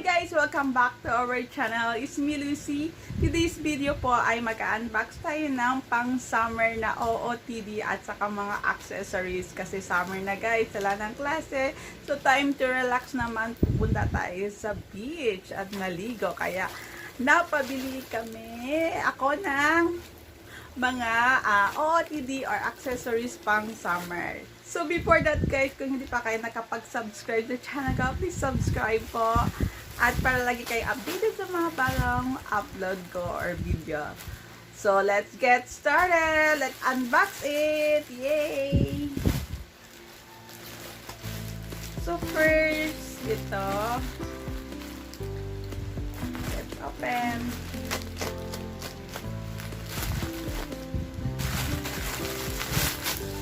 guys! Welcome back to our channel. It's me, Lucy. Today's video po ay mag-unbox tayo ng pang-summer na OOTD at saka mga accessories. Kasi summer na guys, wala ng klase. So time to relax naman. Pupunta tayo sa beach at maligo. Kaya napabili ako ng mga OOTD or accessories pang summer. So before that guys, kung hindi pa kayo nakapag-subscribe sa channel ko, please subscribe po. At para lagi kayo updated sa mga bagong upload ko or video. So let's get started! Let's unbox it! Yay! So first, ito. Let's open.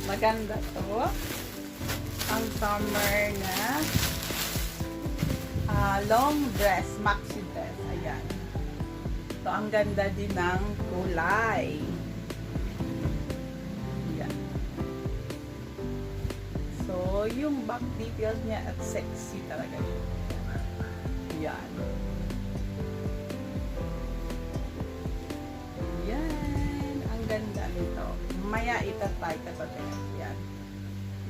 Maganda to. Ang summer na long dress, maxi dress. Ayan. So, ang ganda din ng kulay. Ayan. So, yung back details niya at sexy talaga yun. Ayan. Ayan. Ang ganda nito. Maya itatay ka sa tingin. Yan.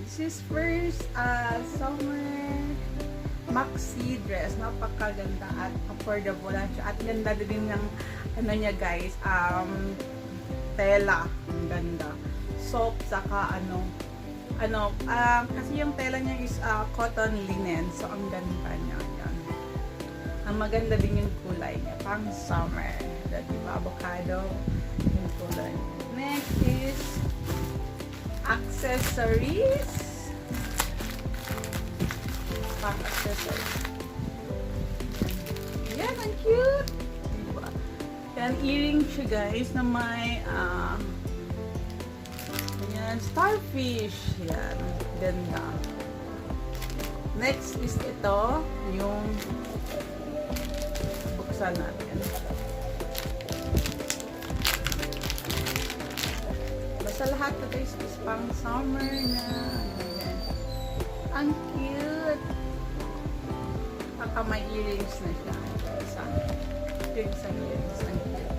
This is first summer maxi dress. Napakaganda at affordable lang siya. At ganda din ng ano niya guys, tela. Ang ganda. Soft saka kasi yung tela niya is cotton linen. So ang ganda niya. Yan. Ang maganda din yung kulay niya. Pang summer. Diba? Avocado yung kulay niya. Next is accessories. Pang accessories. Yan, ang cute. Diba? Yan, earring siya guys na may yan, starfish. Yan, ganda. Next is ito, yung buksan natin. Sa lahat to guys is pang summer na. Ayan. Ang cute. Baka may earrings na siya. Isang earrings. Ang cute.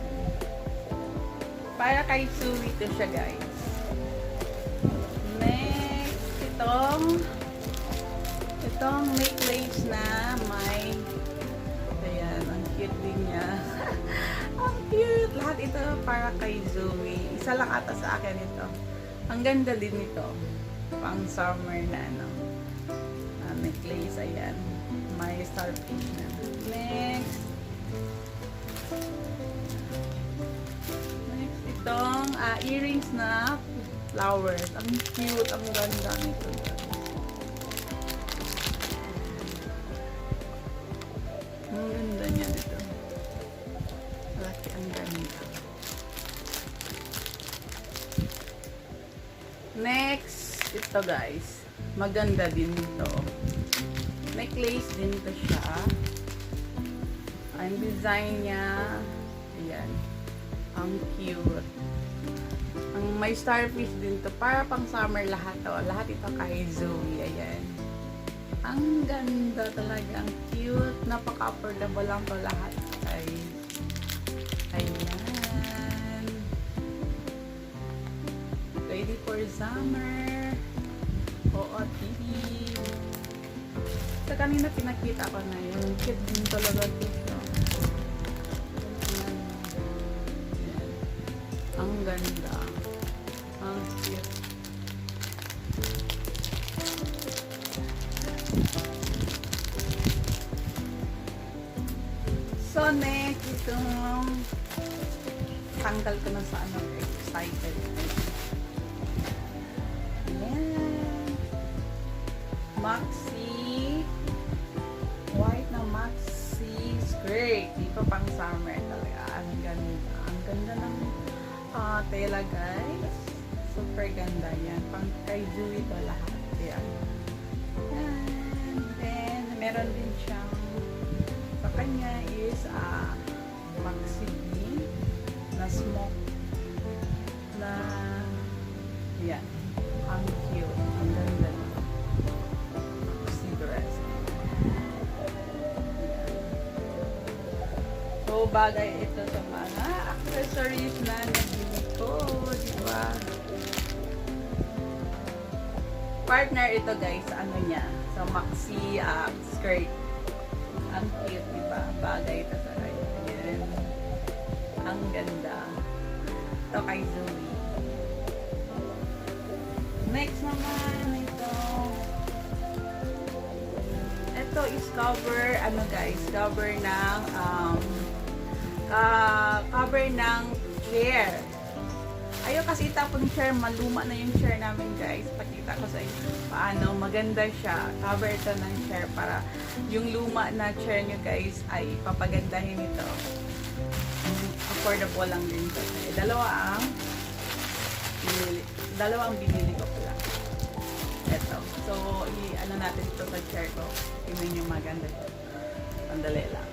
Para kay Sui to siya guys. Next, itong necklace na may ayan, ang cute din niya. Ang cute. Lahat ito para kay Zoe. Isa lang ata sa akin ito. Ang ganda din nito. Pang summer na necklace. Ayan. May starfish na. Next. Itong earrings na flowers. Ang cute. Ang ganda nito. Ang ganda niya dito. Malaki ang ganda. Next, ito guys. Maganda din ito. Necklace din ito siya. Ang design niya, ayan. Ang cute. Ang may starfish din to. Para pang summer lahat to. Lahat ito kay Zoe. Ayan. Ang ganda talaga. Ang cute. Napaka-affordable lang to lahat. Ayan. Ready for summer. OOTD. Sa kanina pinakita ko na yun. Cute din talaga dito. Ang ganda. Ang cute. So next, itong tanggal ko na sa excited. Maxi white na maxi skirt. Dito pang summer talaga. Ang ganda. Ang ganda ng tela guys. Super ganda yan. Pang kay Zoe ito lahat. Yan. And then meron din siyang sa kanya is maxi na smoke na yan. Ang cute. Ang ganda. bagay ito sa mga accessories na nabili ko, di ba? Partner ito guys, sa ano niya, sa maxi skirt. Ang cute, di ba? Bagay ito sa right. Ayan. Ang ganda. Ito kay Zoe. Next naman, ito is cover, ano guys, cover ng cover ng chair. Ayaw kasi itapon yung chair, maluma na yung chair namin guys. Pakita ko sa inyo paano, maganda siya. Cover ito ng chair para yung luma na chair nyo guys ay papagandahin ito. Affordable lang din ito. Dalawa ang binili ko pala. Ito. So, ano natin ito sa chair ko. Tingnan nyo maganda siya. Sandali lang.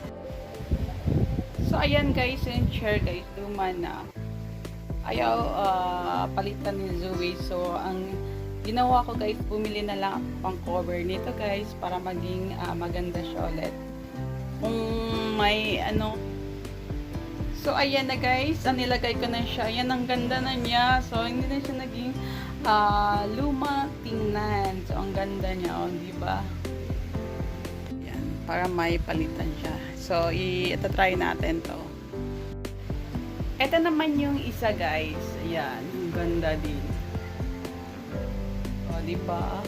So, ayan guys, yung chair guys, luma na. Ayaw palitan ni Zoe. So, ang ginawa ko guys, bumili na lang pang cover nito guys para maging maganda siya ulit. Kung may ano. So, ayan na guys. Nilagay ko na siya. Ayan, ang ganda na niya. So, hindi na siya naging luma tingnan. So, ang ganda niya. O, diba? Ayan. Para may palitan siya. So, itatry natin to. Ito naman yung isa guys. Ayan. Ang ganda din. O, diba?